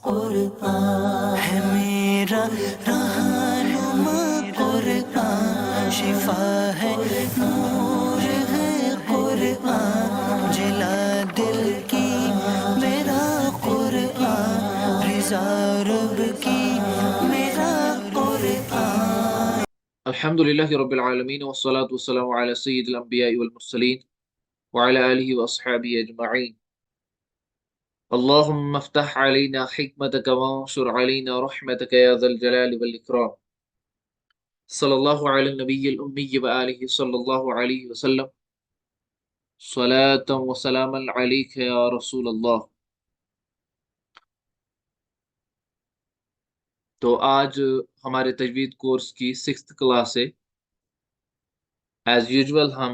قرآن ہے میرا رہنما، قرآن شفا ہے، نور ہے قرآن، جلا دل کی میرا قرآن، رضا رب کی میرا قرآن۔ الحمد لله رب العالمين والصلاة والسلام على سيد الأنبياء والمرسلين وعلى آله وأصحابه أجمعين. اللهم افتح علينا حكمتك وانشر علينا رحمتك يا ذا الجلال والإكرام. صلى الله على النبي الأمي وآله صلى الله عليه وسلم. صلاة وسلاما عليك يا رسول الله. تو آج ہمارے تجوید کورس کی 6th کلاس ہے. ایز یوزول ہم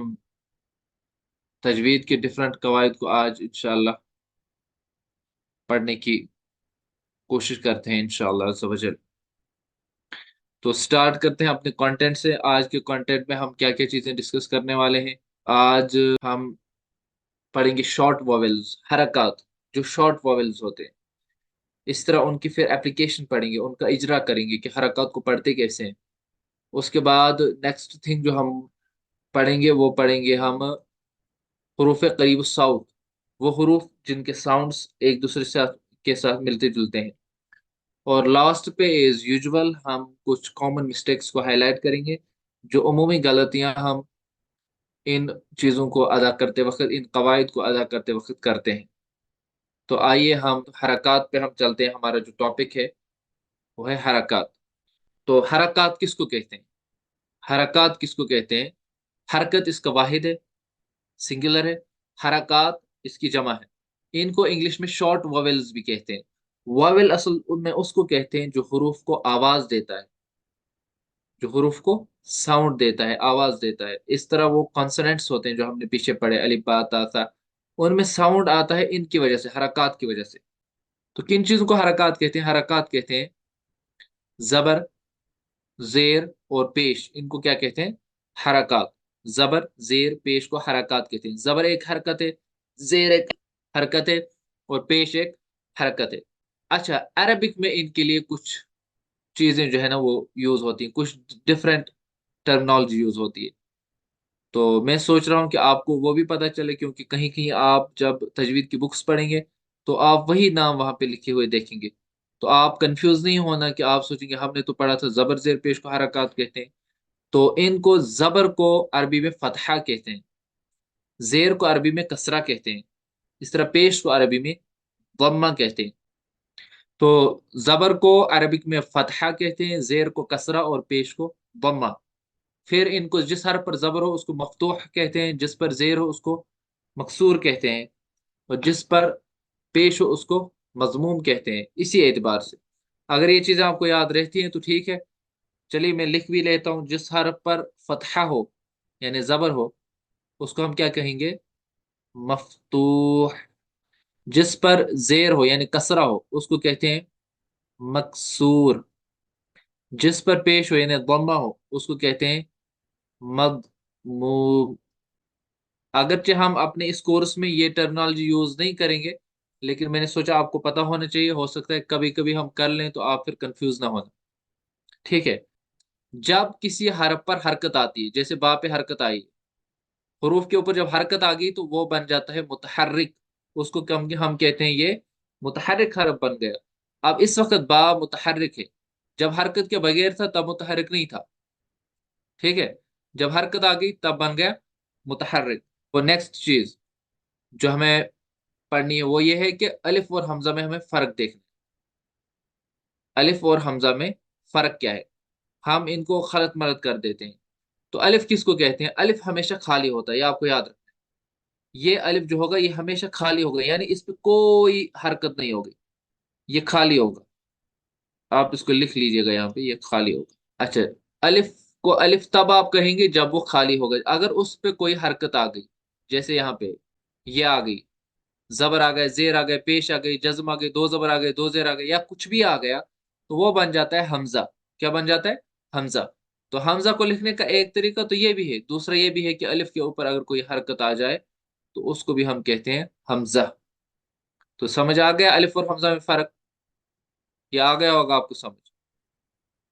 تجوید کے ڈفرینٹ قواعد کو آج انشاءاللہ پڑھنے کی کوشش کرتے ہیں انشاءاللہ عز و جل. تو سٹارٹ کرتے ہیں اپنے کانٹینٹ سے. آج کے کانٹینٹ میں ہم کیا کیا چیزیں ڈسکس کرنے والے ہیں. آج ہم پڑھیں گے شارٹ واویلز، حرکات جو شارٹ واویلز ہوتے ہیں، اس طرح ان کی پھر اپلیکیشن پڑھیں گے، ان کا اجرا کریں گے کہ حرکات کو پڑھتے کیسے ہیں. اس کے بعد نیکسٹ تھنگ جو ہم پڑھیں گے وہ پڑھیں گے ہم حروف قریب الصوت، وہ حروف جن کے ساؤنڈز ایک دوسرے کے ساتھ ملتے جلتے ہیں. اور لاسٹ پہ ایز یوزول ہم کچھ کامن مسٹیکس کو ہائی لائٹ کریں گے، جو عمومی غلطیاں ہم ان چیزوں کو ادا کرتے وقت، ان قواعد کو ادا کرتے وقت کرتے ہیں. تو آئیے ہم حرکات پہ ہم چلتے ہیں. ہمارا جو ٹاپک ہے وہ ہے حرکات. تو حرکات کس کو کہتے ہیں؟ حرکات کس کو کہتے ہیں؟ حرکت اس کا واحد ہے، سنگولر ہے. حرکات اس کی جمع ہے. ان کو انگلش میں شارٹ واویلز بھی کہتے ہیں. واویل اصل میں اس کو کہتے ہیں جو حروف کو آواز دیتا ہے، جو حروف کو ساؤنڈ دیتا ہے، آواز دیتا ہے. اس طرح وہ کانسوننٹس ہوتے ہیں جو ہم نے پیچھے پڑھے، الف با تا سا، ان میں ساؤنڈ آتا ہے ان کی وجہ سے، حرکات کی وجہ سے. تو کن چیزوں کو حرکات کہتے ہیں؟ حرکات کہتے ہیں زبر، زیر اور پیش. ان کو کیا کہتے ہیں؟ حرکات. زبر، زیر، پیش کو حرکات کہتے ہیں. زبر ایک حرکت ہے، زیر ایک حرکت ہے، اور پیش ایک حرکت ہے. اچھا، عربک میں ان کے لیے کچھ چیزیں جو ہے نا وہ یوز ہوتی ہیں، کچھ ڈفرینٹ ٹرمنالوجی یوز ہوتی ہے. تو میں سوچ رہا ہوں کہ آپ کو وہ بھی پتہ چلے، کیونکہ کہیں کہیں آپ جب تجوید کی بکس پڑھیں گے تو آپ وہی نام وہاں پہ لکھے ہوئے دیکھیں گے. تو آپ کنفیوز نہیں ہونا کہ آپ سوچیں گے ہم نے تو پڑھا تھا زبر زیر پیش کو حرکات کہتے ہیں. تو ان کو زبر کو عربی میں فتحہ کہتے ہیں، زیر کو عربی میں کسرہ کہتے ہیں، اس طرح پیش کو عربی میں ضمہ کہتے ہیں. تو زبر کو عربک میں فتحہ کہتے ہیں، زیر کو کسرہ اور پیش کو ضمہ. پھر ان کو جس حرف پر زبر ہو اس کو مفتوح کہتے ہیں، جس پر زیر ہو اس کو مکسور کہتے ہیں، اور جس پر پیش ہو اس کو مضموم کہتے ہیں. اسی اعتبار سے اگر یہ چیزیں آپ کو یاد رہتی ہیں تو ٹھیک ہے. چلیے میں لکھ بھی لیتا ہوں. جس حرف پر فتحہ ہو یعنی زبر ہو اس کو ہم کیا کہیں گے؟ مفتوح. جس پر زیر ہو یعنی کسرہ ہو اس کو کہتے ہیں مکسور. جس پر پیش ہو یعنی ضمہ ہو اس کو کہتے ہیں مضموم. اگرچہ ہم اپنے اس کورس میں یہ ٹرمنالوجی یوز نہیں کریں گے، لیکن میں نے سوچا آپ کو پتہ ہونا چاہیے. ہو سکتا ہے کبھی کبھی ہم کر لیں تو آپ پھر کنفیوز نہ ہونا. ٹھیک ہے. جب کسی حرف پر حرکت آتی ہے، جیسے با پہ حرکت آئی، حروف کے اوپر جب حرکت آ گئی تو وہ بن جاتا ہے متحرک. اس کو ہم کہتے ہیں یہ متحرک حرف بن گیا. اب اس وقت با متحرک ہے، جب حرکت کے بغیر تھا تب متحرک نہیں تھا. ٹھیک ہے. جب حرکت آ گئی تب بن گیا متحرک. وہ نیکسٹ چیز جو ہمیں پڑھنی ہے وہ یہ ہے کہ الف اور حمزہ میں ہمیں فرق دیکھنا. الف اور حمزہ میں فرق کیا ہے؟ ہم ان کو خلط ملط کر دیتے ہیں. تو الف کس کو کہتے ہیں؟ الف ہمیشہ خالی ہوتا ہے، یہ آپ کو یاد رکھنا ہے. یہ الف جو ہوگا یہ ہمیشہ خالی ہوگا، یعنی اس پہ کوئی حرکت نہیں ہوگی، یہ خالی ہوگا. آپ اس کو لکھ لیجئے گا یہاں پہ، یہ خالی ہوگا. اچھا، الف کو الف تب آپ کہیں گے جب وہ خالی ہوگا. اگر اس پہ کوئی حرکت آ گئی، جیسے یہاں پہ یہ آ گئی، زبر آ گئے، زیر آ گئے، پیش آ گئی، جزم آ گئی، دو زبر آ گئے، دو زیر آ گئے، یا کچھ بھی آ گیا تو وہ بن جاتا ہے حمزہ. کیا بن جاتا ہے؟ حمزہ. تو حمزہ کو لکھنے کا ایک طریقہ تو یہ بھی ہے، دوسرا یہ بھی ہے کہ الف کے اوپر اگر کوئی حرکت آ جائے تو اس کو بھی ہم کہتے ہیں حمزہ. تو سمجھ آ گیا الف اور حمزہ میں فرق؟ ये आ गया होगा आपको समझ,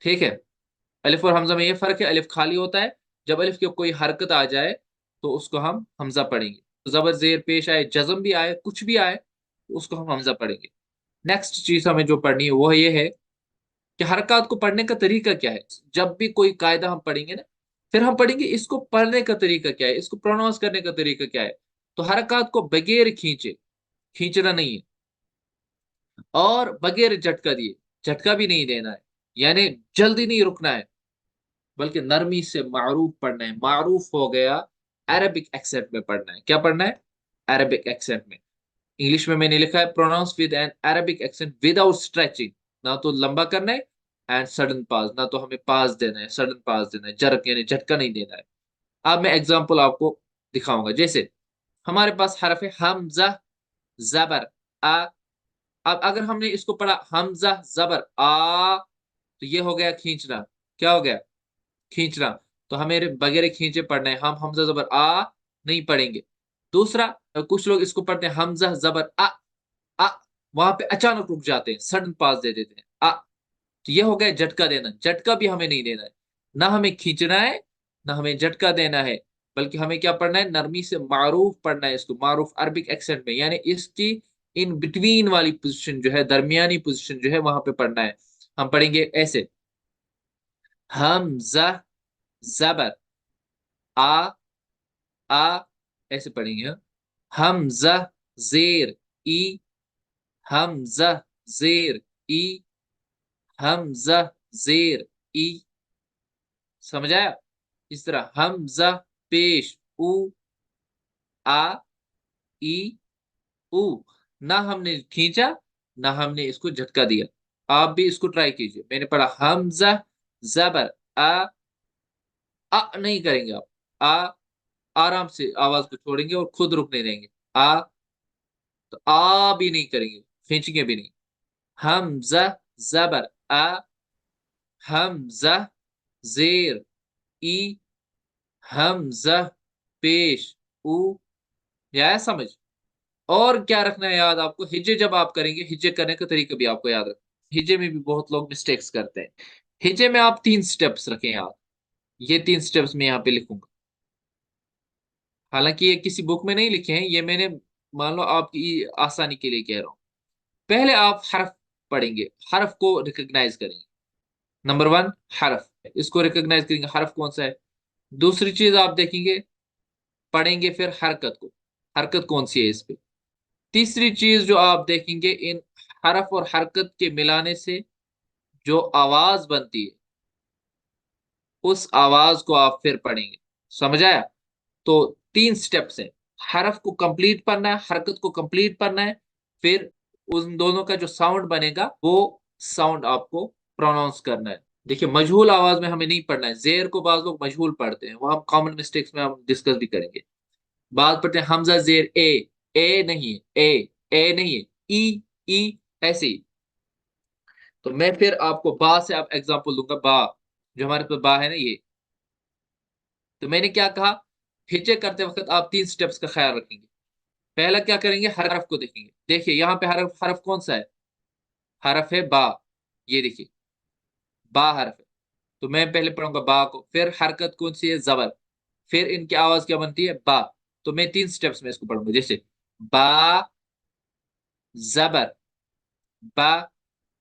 ठीक है। अलिफ और हमजा में ये फर्क है, अलिफ खाली होता है, जब अलिफ की कोई हरकत आ जाए तो उसको हम हमजा पढ़ेंगे, तो जबर जेर पेश आए, जज्म भी आए, कुछ भी आए, तो उसको हम हमजा पढ़ेंगे। नेक्स्ट चीज हमें जो पढ़नी है वो ये है कि हरकत को पढ़ने का तरीका क्या है। जब भी कोई कायदा हम पढ़ेंगे ना, फिर हम पढ़ेंगे इसको पढ़ने का तरीका क्या है, इसको प्रोनाउंस करने का तरीका क्या है। तो हरकत को बगैर खींचे, खींचना नहीं है, और बगैर झटका दिए, झटका भी नहीं देना है, यानी जल्दी नहीं रुकना है, बल्कि नरमी से मारूफ पढ़ना है। मारूफ हो गया, अरबिक एक्सेंट में पढ़ना है। क्या पढ़ना है? अरबिक एक्सेंट में। इंग्लिश में मैंने लिखा है pronounce with an Arabic accent without stretching. ना तो लंबा करना है एंड सडन पास, ना तो हमें पास देना है, सडन पास देना है, जरक यानी झटका नहीं देना है। अब मैं एग्जांपल आपको दिखाऊंगा। जैसे हमारे पास हरफ है हमजा जबर आ। अब अगर हमने इसको पढ़ा हमजा जबर आ, तो ये हो गया खींचना। क्या हो गया? खींचना। तो हमें बगैर खींचे पढ़ना है, हम हमजा जबर आ नहीं पढ़ेंगे। दूसरा, कुछ लोग इसको पढ़ते हैं हमजा जबर आ, वहां पे अचानक रुक जाते हैं, सडन पास दे देते हैं आ। तो ये हो गया झटका देना, झटका भी हमें नहीं देना है, ना हमें खींचना है, ना हमें झटका देना है, बल्कि हमें क्या पढ़ना है? नरमी से मारूफ पढ़ना है इसको, मारूफ अरबिक एक्सेंट में, यानी इसकी इन बिटवीन वाली पोजीशन जो है, दरमियानी पोजीशन जो है, वहां पे पढ़ना है। हम पढ़ेंगे ऐसे, हमजा जबर आ आ, ऐसे पढ़ेंगे हम। हमजा जेर ई, हमजा जेर ई, हमजा जेर ई। समझ आया? इस तरह हमजा पेश ऊ, आ ई ऊ। ना हमने खींचा, ना हमने इसको झटका दिया। आप भी इसको ट्राई कीजिए। मैंने पढ़ा हमजा जबर आ नहीं करेंगे आप, आ आराम से आवाज को छोड़ेंगे और खुद रुकने देंगे। आ, तो आ भी नहीं करेंगे, खींचेंगे भी नहीं। हमजा जबर आ, हमजा जेर ई, हमजा पेश ऊ। ये आया समझ? और क्या रखना है याद आपको? हिज्जे जब आप करेंगे, हिज्जे करने का तरीका भी आपको याद रखना। हिज्जे में भी बहुत लोग मिस्टेक्स करते हैं। हिज्जे में आप 3 स्टेप्स रखें याद। ये 3 स्टेप्स मैं यहाँ पे लिखूंगा, हालांकि ये किसी बुक में नहीं लिखे हैं, ये मैंने मान लो आपकी आसानी के लिए कह रहा हूँ। पहले आप हरफ पढ़ेंगे, हरफ को रिकॉग्नाइज करेंगे। नंबर 1 हरफ, इसको रिकॉग्नाइज करेंगे हरफ कौन सा है। दूसरी चीज आप देखेंगे, पढ़ेंगे फिर हरकत को, हरकत कौन सी है इस पे। तीसरी चीज जो आप देखेंगे, इन हरफ और हरकत के मिलाने से जो आवाज बनती है, उस आवाज को आप फिर पढ़ेंगे। समझ आया? तो 3 स्टेप्स हैं, हरफ को कंप्लीट पढ़ना है, हरकत को कंप्लीट पढ़ना है, फिर उन दोनों का जो साउंड बनेगा वो साउंड आपको प्रोनाउंस करना है। देखिए मजहूल आवाज में हमें नहीं पढ़ना है, जेर को बाज लोग मजहूल पढ़ते हैं, वो हम कॉमन मिस्टेक्स में हम डिस्कस भी करेंगे। बात पढ़ते हैं हमजा जेर ए नहीं है, ए नहीं है, ई ऐसे ही। तो मैं फिर आपको बा से आप एग्जांपल दूंगा, बा जो हमारे पास बा है ना ये। तो मैंने क्या कहा, हिज्जे करते वक्त आप 3 स्टेप्स का ख्याल रखेंगे। पहला क्या करेंगे, हरफ को देखेंगे। देखिए यहाँ पे हरफ, हरफ कौन सा है? हरफ है बा। ये देखिए बा हरफ है, तो मैं पहले पढ़ूंगा बा को, फिर हरकत कौन सी है? जबर। फिर इनकी आवाज क्या बनती है? बा। तो मैं 3 स्टेप्स में इसको पढ़ूंगा, जैसे बा जबर बा।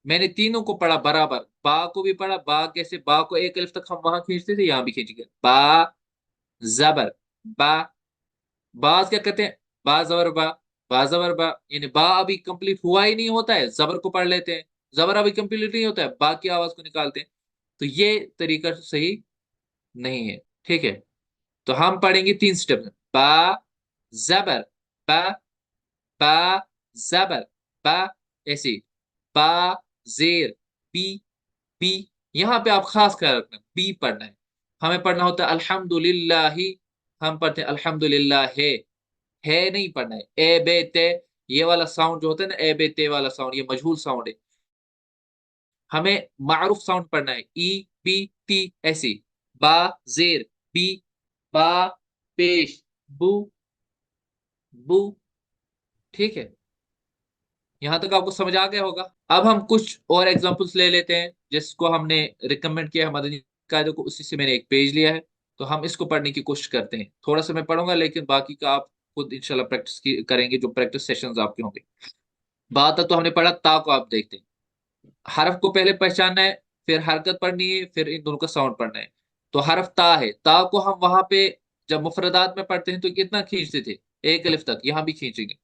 मैंने तीनों को पढ़ा बराबर, बा को भी पढ़ा। बा कैसे? बा को एक अलिफ तक हम वहां खींचते थे, यहां भी खींचेंगे। बा जबर बा। बाज क्या कहते हैं? बा जबर बा, बा जबर बा, यानी बा अभी कंप्लीट हुआ ही नहीं होता है, जबर को पढ़ लेते हैं। जबर अभी कंप्लीट नहीं होता है, बा की आवाज को निकालते हैं। तो ये तरीका सही नहीं है, ठीक है। तो हम पढ़ेंगे 3 स्टेप, बा जबर बा, बा जबर बा, ऐसे बा जेर बी बी। यहां पे आप खास ख्याल रखना, बी पढ़ना है। हमें पढ़ना होता है अल्हम्दुलिल्लाह, हम पढ़ते हैं अल्हम्दुलिल्लाह है नहीं पढ़ना है। ए बे ते, ये वाला साउंड जो होता है ना, ए बे ते वाला साउंड, ये मजहूल साउंड है। हमें मारूफ साउंड पढ़ना है, ई बी टी ऐसे। बा जेर बी, बा पेश बू बू, ठीक है। यहां तक आपको समझ आ गया होगा। اب ہم کچھ اور ایگزامپلس لے لیتے ہیں جس کو ہم نے ریکمینڈ کیا ہے مدنی قاعدے کو، اسی سے میں نے ایک پیج لیا ہے، تو ہم اس کو پڑھنے کی کوشش کرتے ہیں. تھوڑا سا میں پڑھوں گا لیکن باقی کا آپ خود انشاءاللہ پریکٹس کریں گے، جو پریکٹس سیشنز آپ کے ہوں گے. بات تو ہم نے پڑھا تا کو، آپ دیکھتے ہیں حرف کو پہلے پہچاننا ہے، پھر حرکت پڑھنی ہے، پھر ان دونوں کا ساؤنڈ پڑھنا ہے. تو حرف تا ہے، تا کو ہم وہاں پہ جب مفردات میں پڑھتے ہیں تو کتنا کھینچتے تھے؟ ایک الف تک. یہاں بھی کھینچیں گے.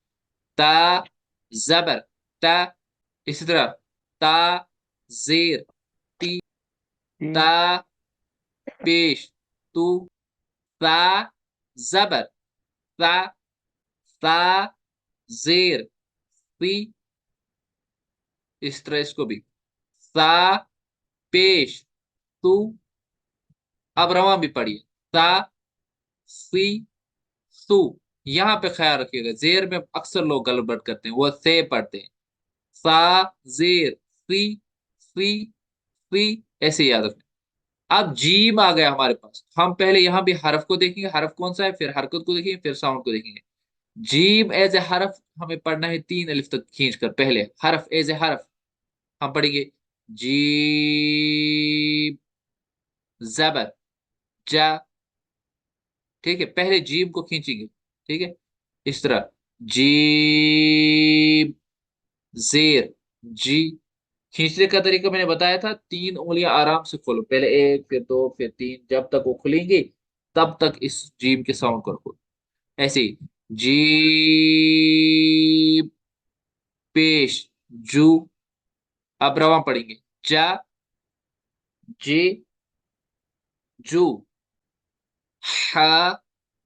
تا زبر تا، اسی طرح تا زیر تی، تا پیش تو، تا زبر تا، تا زیر تی، اس طرح اس کو بھی تا پیش تو. اب رواں بھی پڑھیے. تا سی سو. یہاں پہ خیال رکھیے گا زیر میں اکثر لوگ گڑبڑ کرتے ہیں، وہ سے پڑھتے ہیں. سا زیر سی سی سی، ایسے یاد رکھنا. اب جیم آ گیا ہمارے پاس. ہم پہلے یہاں بھی حرف کو دیکھیں گے، حرف کون سا ہے، پھر حرکت کو دیکھیں گے، پھر ساؤنڈ کو دیکھیں گے. جیم ایز اے حرف ہمیں پڑھنا ہے 3 الف تک کھینچ کر. پہلے حرف ایز اے حرف ہم پڑھیں گے جیم زبر جا. ٹھیک ہے، پہلے جیم کو کھینچیں گے. ٹھیک ہے، اس طرح جیم زیر جی. کھینچنے کا طریقہ میں نے بتایا تھا، 3 انگلیاں آرام سے کھولو، پہلے 1 پھر 2 پھر 3، جب تک وہ کھلیں گی تب تک اس جیم کے ساؤنڈ کو رکھو. ایسے ہی جیم پیش جو. اب رواں پڑھیں گے جا جی جو. ہا،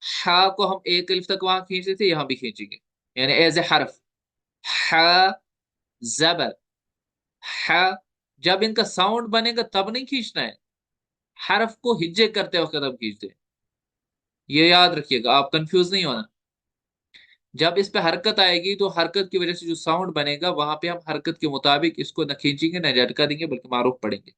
ہا کو ہم ایک الف تک وہاں کھینچتے تھے، یہاں بھی کھینچیں گے، یعنی ایز اے حرف. ہا زبر ہا. جب ان کا ساؤنڈ بنے گا تب نہیں کھینچنا ہے، حرف کو ہجے کرتے وقت ہم کھینچتے ہیں. یہ یاد رکھیے گا، آپ کنفیوز نہیں ہونا. جب اس پہ حرکت آئے گی تو حرکت کی وجہ سے جو ساؤنڈ بنے گا وہاں پہ ہم حرکت کے مطابق اس کو نہ کھینچیں گے نہ جھٹکا دیں گے، بلکہ معروف پڑھیں گے.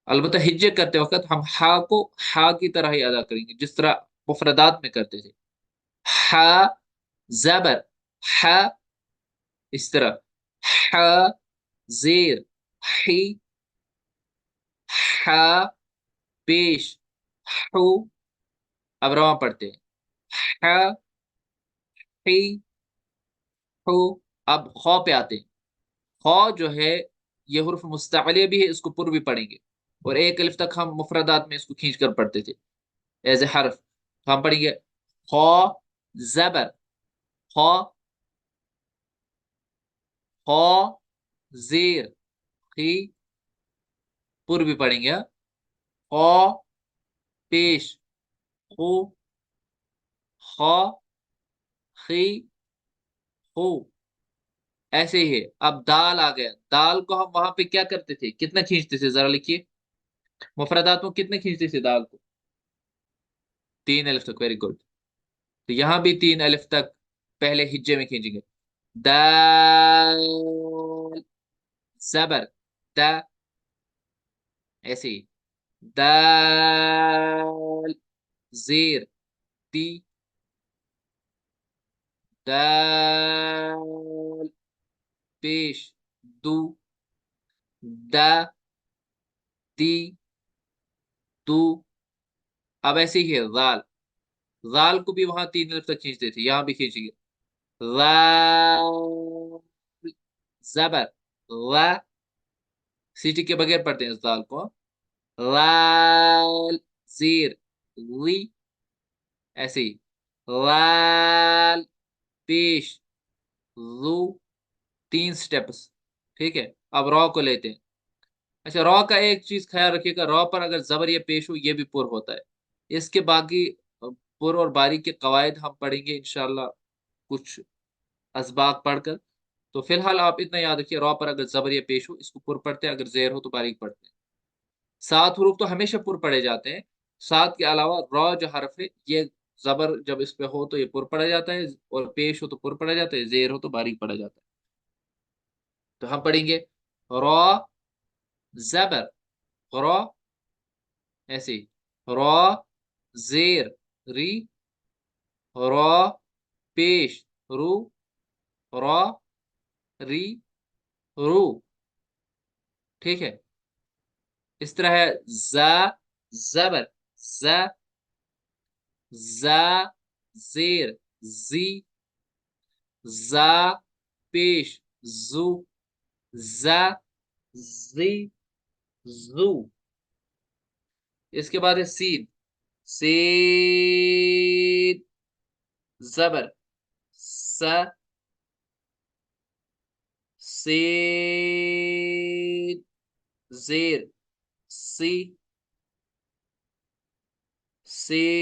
البتہ ہجے کرتے وقت ہم ہا کو ہا کی طرح ہی ادا کریں گے جس طرح مفردات میں کرتے تھے. ہا زبر ہا، اس طرح ہا زیر ہی، ہا پیش ہو. اب رواں پڑھتے ہیں ہا ہی ہو. اب خو پہ آتے ہیں. خو جو ہے یہ حرف مستعلیہ بھی ہے، اس کو پر بھی پڑھیں گے، اور ایک الف تک ہم مفردات میں اس کو کھینچ کر پڑھتے تھے ایز اے حرف. تو ہم پڑھیں گے خو زبر خو، خو زیر خی، پر بھی پڑھیں گے. خو پیش خو، خو خی ہو. ایسے ہی ہے. اب دال آ گیا. دال کو ہم وہاں پہ کیا کرتے تھے، کتنا کھینچتے تھے، ذرا لکھیے. مفردات میں کتنے کھینچتے تھے دال کو؟ 3 الف تک. Very good. تو یہاں بھی 3 الف تک پہلے ہجے میں کھینچیں گے. دال زبر دا، ایسے ہی دال زیر تی، دال پیش دو، دا تی تو. اب ایسے ہی ہے زال. زال کو بھی وہاں 3 الف تک کھینچتے تھے، یہاں بھی کھینچیں گے. زال زبر لا، سیٹی کے بغیر پڑھتے ہیں اس زال کو. لال زیر لی، ایسے ہی لال پیش لو. 3 سٹیپس. ٹھیک ہے، اب رو کو لیتے ہیں. اچھا، رو کا ایک چیز خیال رکھیے گا، رو پر اگر زبر یا پیش ہو یہ بھی پر ہوتا ہے. اس کے باقی پر اور باریک کے قواعد ہم پڑھیں گے انشاءاللہ کچھ اسباق پڑھ کر. تو فی الحال آپ اتنا یاد رکھیے، رو پر اگر زبر یا پیش ہو اس کو پر پڑھتے ہیں، اگر زیر ہو تو باریک پڑھتے ہیں. 7 حروف تو ہمیشہ پر پڑھے جاتے ہیں. 7 کے علاوہ رو جو حرف ہے یہ زبر جب اس پہ ہو تو یہ پر پڑھا جاتا ہے، اور پیش ہو تو پر پڑھا جاتا ہے، زیر ہو تو باریک پڑھا جاتا ہے. تو ہم پڑھیں گے رو زبر رو، ایسے ہی رو زیر ری، رو پیش رو، رو ری، रू, ठीक है। इस तरह है जा जबर जा, जा जेर जी, जा पेश जू, जा जी जू। इसके बाद है सीन, सीन जबर स, सीन जेर सी, सीन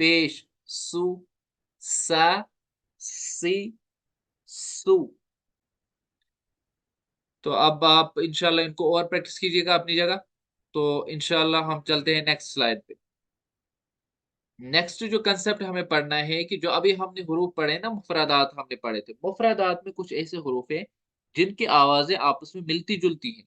पेश सु, सा सी सु। तो अब आप इंशाल्लाह इनको और प्रैक्टिस कीजिएगा अपनी जगह। तो इंशाल्लाह हम चलते हैं नेक्स्ट स्लाइड पे। नेक्स्ट जो कंसेप्ट हमें पढ़ना है कि जो अभी हमने हुरूफ पढ़े ना, मुफरदात हमने पढ़े थे। मुफरदात में कुछ ऐसे हुरूफ हैं जिनकी आवाजें आपस में मिलती जुलती हैं।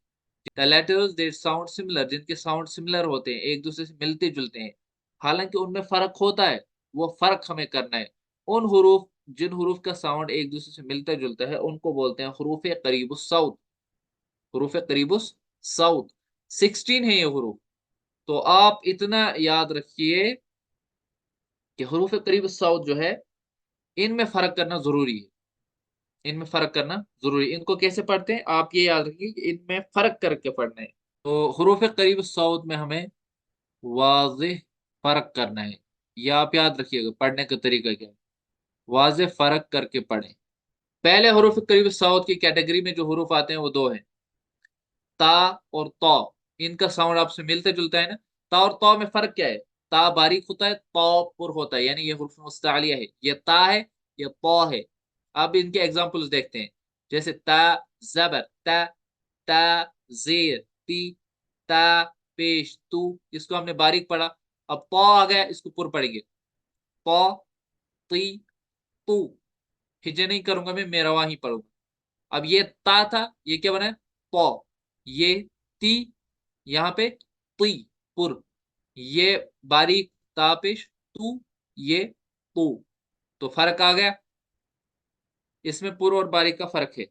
The letters that sound similar, जिनके साउंड सिमिलर होते हैं, एक दूसरे से मिलते जुलते हैं, हालांकि उनमें फर्क होता है, वो फर्क हमें करना है। उन हुरूफ, जिन हुरूफ का साउंड एक दूसरे से मिलता जुलता है, उनको बोलते हैं हुरूफ करीबुस साउत। हुरूफ करीबुस साउत 16 है ये हुरूफ। तो आप इतना याद रखिए कि हुरूफ करीब साउत जो है, इनमें फर्क करना जरूरी है। इनमें फर्क करना जरूरी है। इनको कैसे पढ़ते हैं आप ये याद रखिए कि इनमें फर्क करके पढ़ना है। तो हुरूफ करीब साउत में हमें वाज़ेह फर्क करना है। ये आप याद रखिएगा, पढ़ने का तरीका क्या है, वाज़ेह फर्क करके पढ़ें। पहले हुरूफ करीब साउत की कैटेगरी में जो हुरूफ आते हैं वो दो हैं, ता और तौ। इनका साउंड आपसे मिलता जुलता है ना। ता और तौ में फर्क क्या है, ता बारीक होता है, तौ पुर होता है, यानी ये हुरूफ मुस्तालिया है। ये ता है, ये तौ है। अब इनके एग्जांपल्स देखते हैं। जैसे ता जबर ता, ता जेर ती, ता पेश तू, इसको हमने बारीक पढ़ा। अब पौ आ गया, इसको पुर पढ़ेंगे, पौ ती तू। हिजे नहीं करूंगा मैं, मेरा वहां पढ़ूंगा। अब ये ता था, ये क्या बना है, पौ। ये ती, यहाँ पे ती पुर। ये बारीक तापेश तू, ये तू। तो फर्क आ गया, इसमें पुर और बारीक का फर्क है।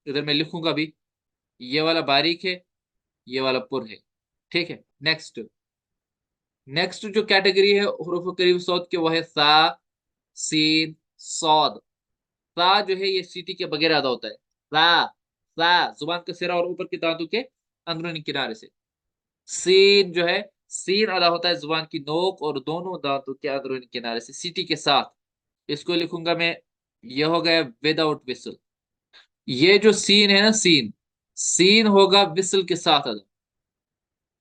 इधर मैं लिखूंगा भी, ये वाला बारीक है, ये वाला पुर है। ठीक है। नेक्स्ट, नेक्स्ट जो कैटेगरी है हुरूफ करीब सौद के, वो है सा सीन सौद। सा जो है ये सीटी के बगैर अदा होता है। सा, सा जुबान के सिरा और ऊपर के दांतों के अंदरूनी किनारे से। सीन जो है, सीन अदा होता है जुबान की नोक और दोनों दांतों के अंदरूनी किनारे से सीटी के साथ। इसको लिखूंगा मैं, ये हो गया विदाउट विसल। ये जो सीन है ना, सीन, सीन होगा विसल के साथ अदा,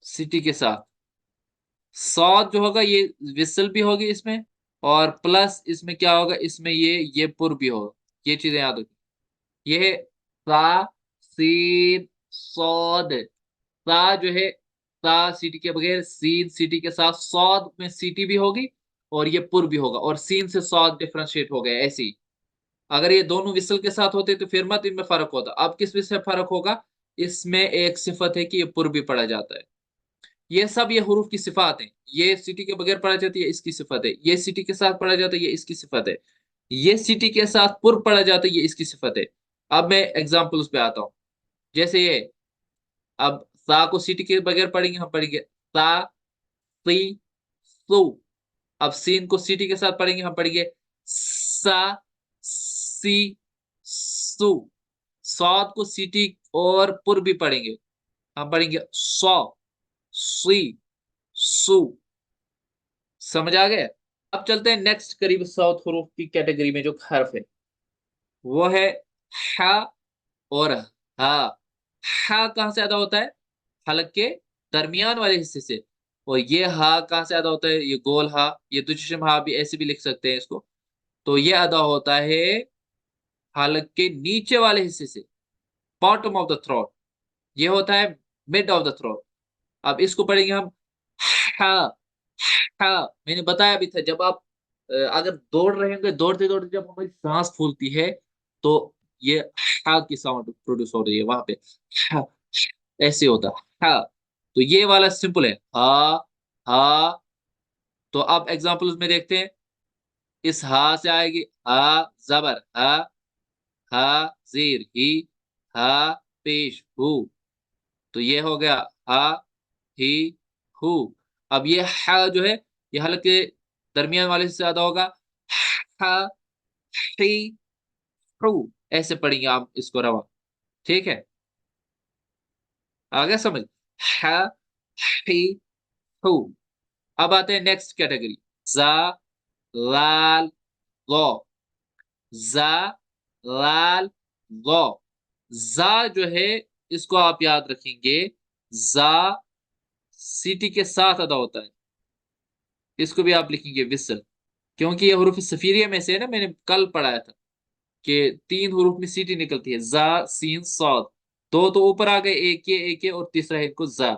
सीटी के साथ। सौद जो होगा ये विसल भी होगी इसमें, और प्लस इसमें क्या होगा, इसमें ये पुर भी होगा। ये चीजें याद होगी। ये है सा सीन सौद। सा जो है, सा सीटी के बगैर, सीन सीटी के साथ, सौद में सीटी भी होगी और ये पुर भी होगा, और सीन से सौद डिफरेंशिएट हो गया ऐसे ही। अगर ये दोनों विसल के साथ होते तो फिर मत इनमें फर्क होता। अब किस में से फर्क होगा, इसमें एक सिफत है कि ये पुर भी पढ़ा जाता है। ये सब ये हुरूफ की सिफात है। ये सिटी के बगैर पढ़ा जाती है, इसकी सिफत है। ये सिटी के साथ पढ़ा जाता है, ये इसकी सिफत है। ये सिटी के साथ पुर पढ़ा जाता है, ये इसकी सिफत है। अब मैं एग्जाम्पल्स पे आता हूँ। जैसे ये, अब सा को सिटी के बगैर पढ़ेंगे, हम पढ़ेंगे सा सी सु। अब सीन को सिटी के साथ पढ़ेंगे, हम पढ़ेंगे सा सी सु। सौद को सिटी और पुर भी पढ़ेंगे, हम पढ़ेंगे सौ सी सु। समझ आ गया। अब चलते हैं नेक्स्ट करीब साउथ हुरूफ की कैटेगरी में। जो हर्फ है वो है हा और हा। हा कहां से अदा होता है, हलक के दरमियान वाले हिस्से से। और ये हा कहां से अदा होता है, ये गोल हा, ये दुचशम हा भी ऐसे भी लिख सकते हैं इसको। तो ये अदा होता है हलक के नीचे वाले हिस्से से, बॉटम ऑफ द थ्रोट। ये होता है मिड ऑफ द थ्रोट। अब इसको पढ़ेंगे हम हा। हा मैंने बताया भी था, जब आप अगर दौड़ रहे होंगे, दौड़ते दौड़ते जब हमारी सांस फूलती है, तो ये हा की साउंड प्रोड्यूस हो रही है वहां पे। हा, ऐसे होता है हा। तो ये वाला सिंपल है हा, हा। तो अब एग्जांपल्स में देखते हैं। इस हा से आएगी हा जबर हा, हा जीर ही, हा पेश हु। तो ये हो गया हा ही हु। अब ये हा जो है ये हल के दरमियान वाले से ज्यादा होगा, हा ही हु। ऐसे पढ़ेंगे आप इसको रवा। ठीक है, आ गया समझ? हा ही हु। अब आते हैं नेक्स्ट कैटेगरी, जा लाल लो। जा लाल लो। जा जो है इसको आप याद रखेंगे, जा सीटी के साथ अदा होता है। इसको भी आप लिखेंगे विसल, क्योंकि ये हरूफ सफीरिया में से है ना, मैंने कल पढ़ाया था कि 3 हरूफ में सीटी निकलती है, जा सीन सौद। दो तो ऊपर आ गए, एक ये और तीसरा है इनको जा।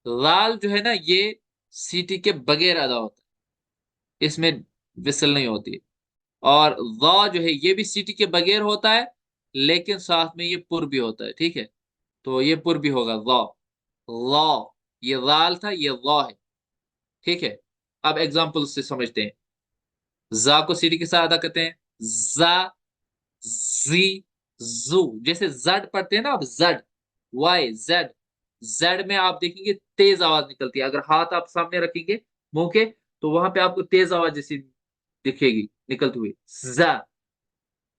लाल जो है ना ये सीटी के बगैर अदा होता है, इसमें विसल नहीं होती। और वा जो है ये भी सीटी के बगैर होता है, लेकिन साथ में ये पुर भी होता है। ठीक है, तो ये पुर भी होगा वा। ला, ये लाल था, ये वा है। ठीक है, अब एग्जाम्पल से समझते हैं। जा को सीटी के साथ अदा करते हैं, जा जी जू। जैसे जड पढ़ते हैं ना आप, जड वाई जेड। जेड में आप देखेंगे तेज आवाज निकलती है, अगर हाथ आप सामने रखेंगे मुंह के, तो वहां पे आपको तेज आवाज जैसी दिखेगी निकलती हुई। जा,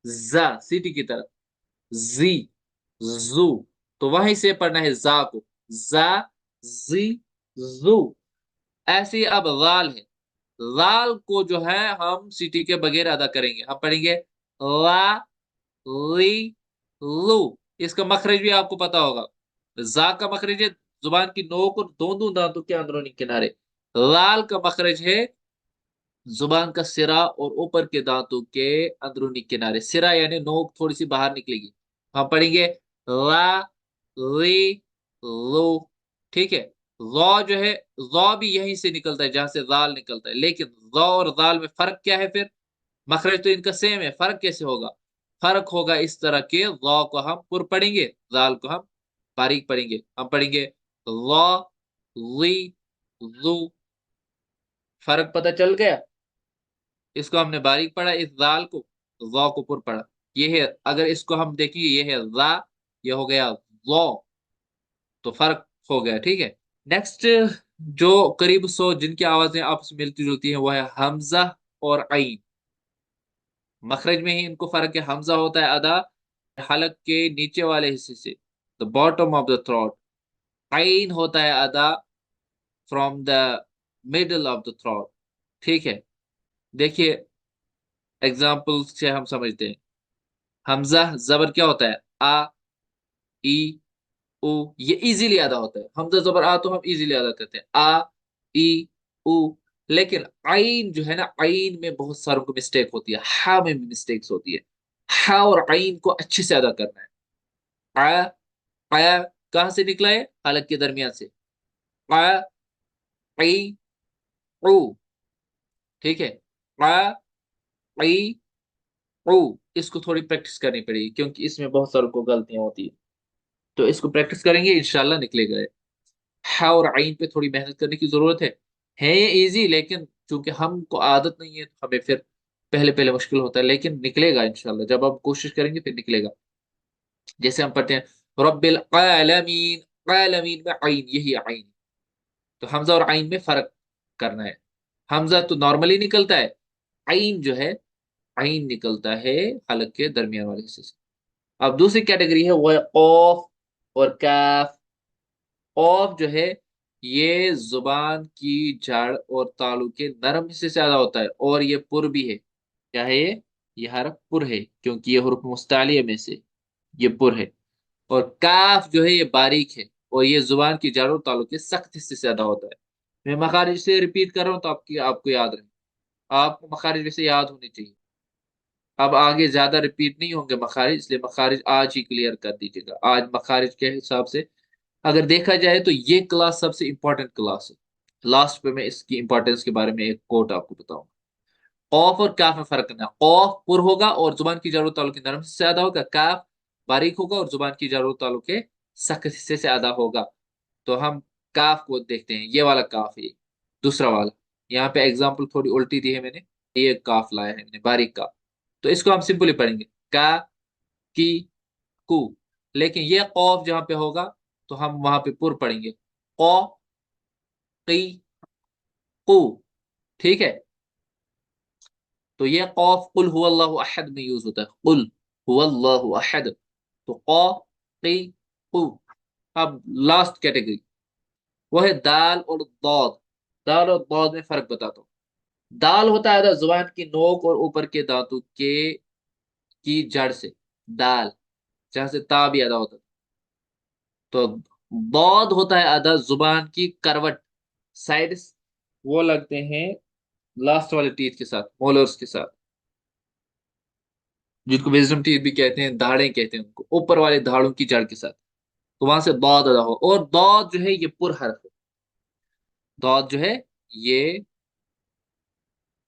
जा सीटी की तरफ, जी जू। तो वहीं से पढ़ना है जा को, जा जी जू। ऐसे ही अब लाल है। लाल को जो है हम सीटी के बगैर अदा करेंगे, हम पढ़ेंगे ला ली लू। इसका मखरज भी आपको पता होगा, जा का मखरज है जुबान की नोक और दोनों दांतों के अंदरूनी किनारे। लाल का मखरज है जुबान का सिरा और ऊपर के दांतों के अंदरूनी किनारे। सिरा यानी नोक थोड़ी सी बाहर निकलेगी। हम पढ़ेंगे ला ली लो। ठीक है, लॉ जो है, लॉ भी यहीं से निकलता है जहां से दाल निकलता है, लेकिन लॉ और दाल में फर्क क्या है फिर? मखरज तो इनका सेम है, फर्क कैसे होगा? फर्क होगा इस तरह के, लॉ को हम पुर पढ़ेंगे, दाल को हम बारीक पढ़ेंगे। हम पढ़ेंगे लॉ ली लू। फर्क पता चल गया? इसको हमने बारीक पढ़ा, इस दाल को, लॉ को पुर पढ़ा। ये है, अगर इसको हम देखेंगे ये है ला, ये हो गया लॉ, तो फर्क हो गया। ठीक है, नेक्स्ट जो करीब 100 जिनकी आवाजें आपस में मिलती जुलती हैं वो है हमजा और आइन। मखरज में ही इनको फर्क है, हमजा होता है अदा हलक के नीचे वाले हिस्से से, the bottom of the throat. आइन होता है अदा from the middle of the throat. ठीक है, देखिए एग्जाम्पल से हम समझते हैं। हमजा जबर क्या होता है? आ ई उ। ये इजीली अदा होता है, हमजा जबर आ तो हम इजीली अदा करते हैं, आ ई उ। लेकिन आइन जो है ना, आइन में बहुत सारों को मिस्टेक होती है, हा में भी मिस्टेक्स होती है। हा और आइन को अच्छे से अदा करना है। आया, आया कहां से निकला है? हलक के दरमियान से। आया आई उ। ठीक है, आया आई उ। इसको थोड़ी प्रैक्टिस करनी पड़ेगी, क्योंकि इसमें बहुत सारों को गलतियां होती है। तो इसको प्रैक्टिस करेंगे इंशाल्लाह निकलेगा ये। हा और आइन पे थोड़ी मेहनत करने की जरूरत है ये इजी, लेकिन चूंकि हमको आदत नहीं है तो हमें फिर पहले पहले मुश्किल होता है, लेकिन निकलेगा इंशाल्लाह, जब आप कोशिश करेंगे फिर निकलेगा। जैसे हम पढ़ते हैं रब्बिल आलमीन, आलमीन में आइन, यही आइन। तो हमजा और आइन में फर्क करना है। हमजा तो नॉर्मली निकलता है, आइन जो है, आइन निकलता है हलक के दरमियान वाले हिस्से से। अब दूसरी कैटेगरी है वो है ऑफ और कैफ। ऑफ जो है ये जुबान की जड़ और तालु के नरम हिस्से से ज्यादा होता है, और ये पुर भी है। क्या है ये हरफ पुर है, क्योंकि ये हुरूफ मुस्तालिया में से ये पुर है। और काफ जो है ये बारीक है, और ये जुबान की जड़ और तालु के सख्त हिस्से से ज्यादा होता है। मैं मखारिज से रिपीट कर रहा हूँ तो आपको याद रहे, आपको मखारिज वैसे याद होने चाहिए। अब आगे ज्यादा रिपीट नहीं होंगे मखारिज, इसलिए मखारिज आज ही क्लियर कर दीजिएगा। आज मखारिज के हिसाब से अगर देखा जाए तो ये क्लास सबसे इंपॉर्टेंट क्लास है। लास्ट पे मैं इसकी इंपॉर्टेंस के बारे में एक कोट आपको बताऊंगा। ऑफ और काफ में फर्क करना है। ऑफ पुर होगा और जुबान की जरूरत तालु के नरम हिस्से से ज्यादा होगा, काफ बारीक होगा और जुबान की जरूरत तालु के सख्त हिस्से से ज्यादा होगा। तो हम काफ को देखते हैं, ये वाला काफ है, दूसरा वाला। यहाँ पे एग्जाम्पल थोड़ी उल्टी दी है मैंने, ये काफ लाया है मैंने बारीक का। तो इसको हम सिंपली पढ़ेंगे का की कु। लेकिन ये कौफ जहां पे होगा तो हम वहां पे पुर पढ़ेंगे, कौ की कु। ठीक है, तो ये कौफ कुल हुवल्लाहु अहद में यूज होता है, कुल हुवल्लाहु अहद। तो कौ की कु। अब लास्ट कैटेगरी वो है दाल और दौद। दाल और दौद में फर्क बताता हूँ। दाल होता है अदा जुबान की नोक और ऊपर के दांतों के की जड़ से, दाल, जहां से ता भी अदा होता है। तो दौद होता है अदा जुबान की करवट, साइड्स, वो लगते हैं लास्ट वाले टीथ के साथ, मोलर्स के साथ, जिनको विजडम टीथ भी कहते हैं, दाढ़ें कहते हैं उनको, ऊपर वाले दाढ़ों की जड़ के साथ। तो वहां से दौद अदा हो, और दौद जो है ये पुर हरफ है। दौद जो है ये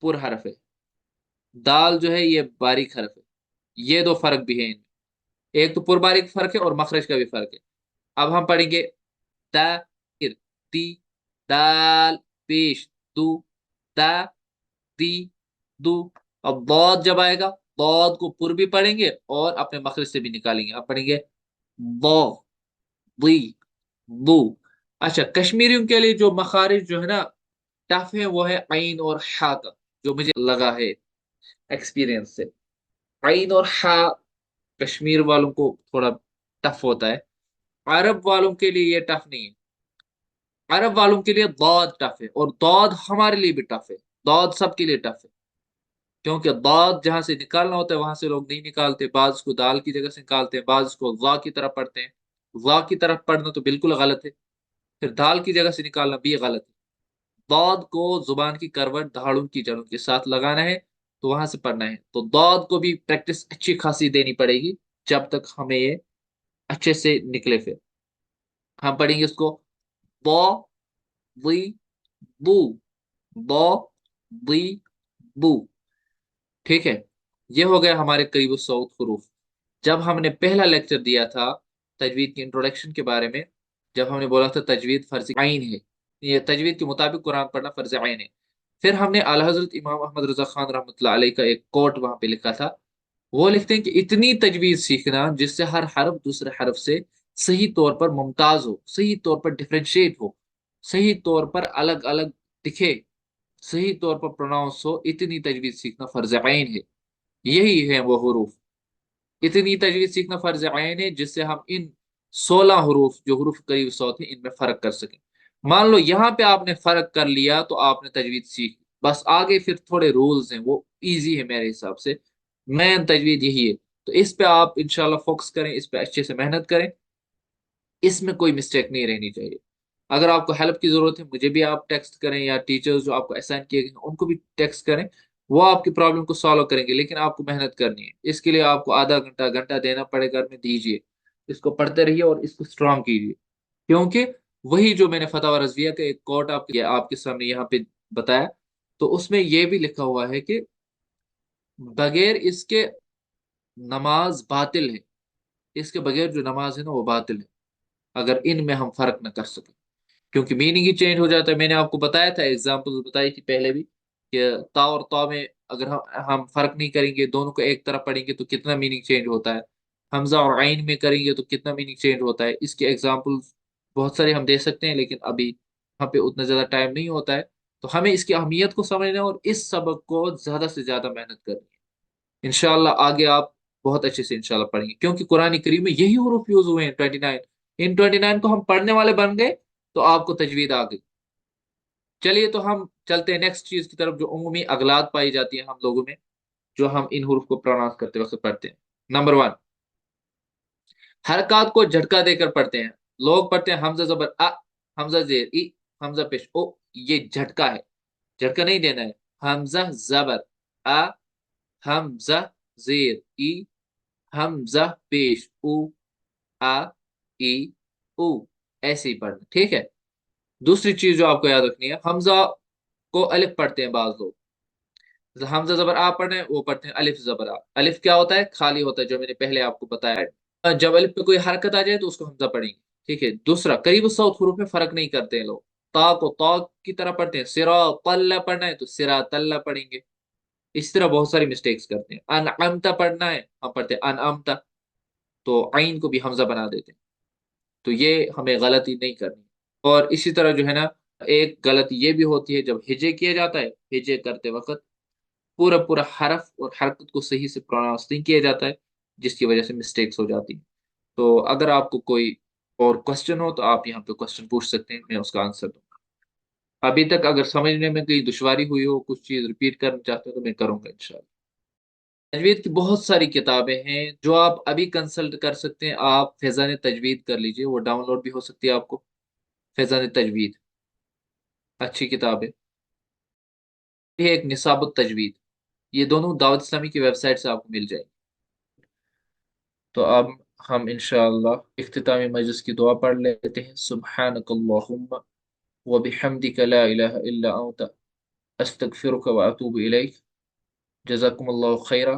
पुर हरफ है। दाल जो है ये बारीक हरफ है। ये दो फर्क भी है इनमें, एक तो पुर बारीक फर्क है और मखरज का भी फर्क है। अब हम पढ़ेंगे ताइर, ती, दाल, पेश, दू, ता, दी, दू। अब दौद जब आएगा, दौद को पुर भी पढ़ेंगे और अपने मखरज से भी निकालेंगे। अब पढ़ेंगे दो, दी, दू। अच्छा, कश्मीरियों के लिए जो मखारिज जो है ना टफ है, वो है आइन और हा का, जो मुझे लगा है एक्सपीरियंस से। आइन और हा कश्मीर वालों को थोड़ा टफ होता है, अरब वालों के लिए ये टफ नहीं है। अरब वालों के लिए दौद टफ है, और दौद हमारे लिए भी टफ है। दौद सबके लिए टफ है, क्योंकि दौद जहां से निकालना होता है वहां से लोग नहीं निकालते। बाज उसको दाल की जगह से निकालते हैं, बाज उसको वा की तरफ पढ़ते हैं। वा की तरफ पढ़ना तो बिल्कुल गलत है, फिर दाल की जगह से निकालना भी गलत है। दौद को जुबान की करवट दाढ़ों की जड़ों के साथ लगाना है, तो वहां से पढ़ना है। तो दौद को भी प्रैक्टिस अच्छी खासी देनी पड़ेगी जब तक हमें ये अच्छे से निकले। फिर हम पढ़ेंगे इसको बो, वी, बू, बो, वी, बू। ठीक है, ये हो गया हमारे करीब 100 हरूफ। जब हमने पहला लेक्चर दिया था तजवीद के इंट्रोडक्शन के बारे में, जब हमने बोला था तजवीद फर्ज आइन है, ये तजवीद के मुताबिक कुरान पढ़ना फर्ज आइन है। फिर हमने आला हजरत इमाम अहमद रजा खान रहमतुल्लाह अलैह का एक कोट वहां पे लिखा था। वो लिखते हैं कि इतनी तजवीज सीखना जिससे हर हरफ दूसरे हरफ से सही तौर पर मुमताज हो, सही तौर पर डिफरेंशिएट हो, सही तौर पर अलग अलग दिखे, सही तौर पर प्रोनाउंस हो, इतनी तजवीज सीखना फर्ज आइन है। यही है वो हरूफ। इतनी तजवीज सीखना फर्ज आइन है जिससे हम इन 16 हरूफ, जो हरूफ करीब 100 थे, इनमें फर्क कर सकें। मान लो यहाँ पे आपने फर्क कर लिया तो आपने तजवीज सीख, बस आगे फिर थोड़े रूल्स हैं, वो इजी है मेरे हिसाब से। मेन तजवीज यही है। तो इस पे आप इंशाल्लाह फोकस करें, इस पे अच्छे से मेहनत करें, इसमें कोई मिस्टेक नहीं रहनी चाहिए। अगर आपको हेल्प की जरूरत है, मुझे भी आप टेक्स्ट करें, या टीचर्स जो आपको असाइन किए गए हैं उनको भी टेक्स्ट करें। वो आपकी प्रॉब्लम को सॉल्व करेंगे, लेकिन आपको मेहनत करनी है। इसके लिए आपको आधा घंटा घंटा देना पड़ेगा, घर में दीजिए, इसको पढ़ते रहिए और इसको स्ट्रांग कीजिए। क्योंकि वही जो मैंने फतवा रजविया का एक कोट आपके सामने यहाँ पे बताया, तो उसमें यह भी लिखा हुआ है कि बगैर इसके नमाज बातिल है। इसके बगैर जो नमाज है ना वो बातिल है, अगर इनमें हम फर्क न कर सके, क्योंकि मीनिंग ही चेंज हो जाता है। मैंने आपको बताया था, एग्जाम्पल बताई थी पहले भी, कि ता और ता में अगर हम फर्क नहीं करेंगे, दोनों को एक तरफ पढ़ेंगे तो कितना मीनिंग चेंज होता है। हमजा और आइन में करेंगे तो कितना मीनिंग चेंज होता है। इसके एग्जाम्पल बहुत सारे हम दे सकते हैं, लेकिन अभी यहाँ पे उतना ज्यादा टाइम नहीं होता है। तो हमें इसकी अहमियत को समझना है और इस सबक को ज्यादा से ज्यादा मेहनत करनी है। इंशाल्लाह आगे आप बहुत अच्छे से इंशाल्लाह पढ़ेंगे, क्योंकि कुरान करीम में यही हरूफ यूज हुए हैं 29। इन 29 को हम पढ़ने वाले बन गए तो आपको तजवीद आ गई। चलिए, तो हम चलते हैं नेक्स्ट चीज की तरफ, जो उमूमी अगलात पाई जाती है हम लोगों में, जो हम इन हरूफ को प्रोनाउंस करते वक्त पढ़ते हैं। नंबर 1, हरकत को झटका देकर पढ़ते हैं। लोग पढ़ते हैं हमजा जबर अ, हमजा जेर ई, हमजा पेश ओ। ये झटका है, झटका नहीं देना है। हमजा जबर अ, हमजा जेर ई, हमजा पेश उ, आ, ई, उ। ऐसे ही पढ़ना, ठीक है। दूसरी चीज जो आपको याद रखनी है, हमजा को अलिफ पढ़ते हैं बाज लोग। जैसे हमजा जबर आ पढ़ना है, वो पढ़ते हैं अलिफ जबर आ। अलिफ क्या होता है? खाली होता है, जो मैंने पहले आपको बताया है। जब अलिफ पे कोई हरकत आ जाए तो उसको हमजा पढ़ेंगे, ठीक है। दूसरा, करीब 100 हरूफ में फर्क नहीं करते हैं लोग। ता को ता की तरह पढ़ते हैं, सिरा तल्ला पढ़ना है तो सिरा तल्ला पढ़ेंगे। इस तरह बहुत सारी मिस्टेक्स करते हैं। अनअमता पढ़ना है, हम पढ़ते हैं अनअमता। تو عین کو بھی حمزہ بنا دیتے ہیں. تو یہ ہمیں غلطی نہیں کرنی. اور اسی طرح جو ہے نا ایک غلطی یہ بھی ہوتی ہے جب ہجے کیا جاتا ہے، ہجے کرتے وقت پورا پورا حرف اور حرکت کو صحیح سے پروناؤنس نہیں کیا جاتا ہے، جس کی وجہ سے مسٹیکس ہو جاتی ہیں. تو اگر آپ کو کوئی اور کوشچن ہو تو آپ یہاں پہ کوشچن پوچھ سکتے ہیں، میں اس کا آنسر دوں گا. ابھی تک اگر سمجھنے میں کوئی دشواری ہوئی ہو، کچھ چیز ریپیٹ کرنا چاہتے ہو تو میں کروں گا انشاءاللہ. تجوید کی بہت ساری کتابیں ہیں جو آپ ابھی کنسلٹ کر سکتے ہیں. آپ فیضان تجوید کر لیجئے، وہ ڈاؤن لوڈ بھی ہو سکتی ہے آپ کو. فیضان تجوید اچھی کتاب ہے. یہ ایک نصاب التجوید، یہ دونوں دعوت اسلامی کی ویب سائٹ سے آپ کو مل جائے گی. تو اب ہم انشاءاللہ اختتامی مجلس کی دعا پڑھ لیتے ہیں. سبحانک اللہم وبحمدک لا الہ الا انت استغفرک واتوب الیک. جزاکم اللہ خیرہ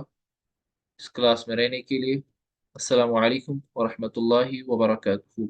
اس کلاس میں رہنے کے لیے. السلام علیکم ورحمۃ اللہ وبرکاتہ.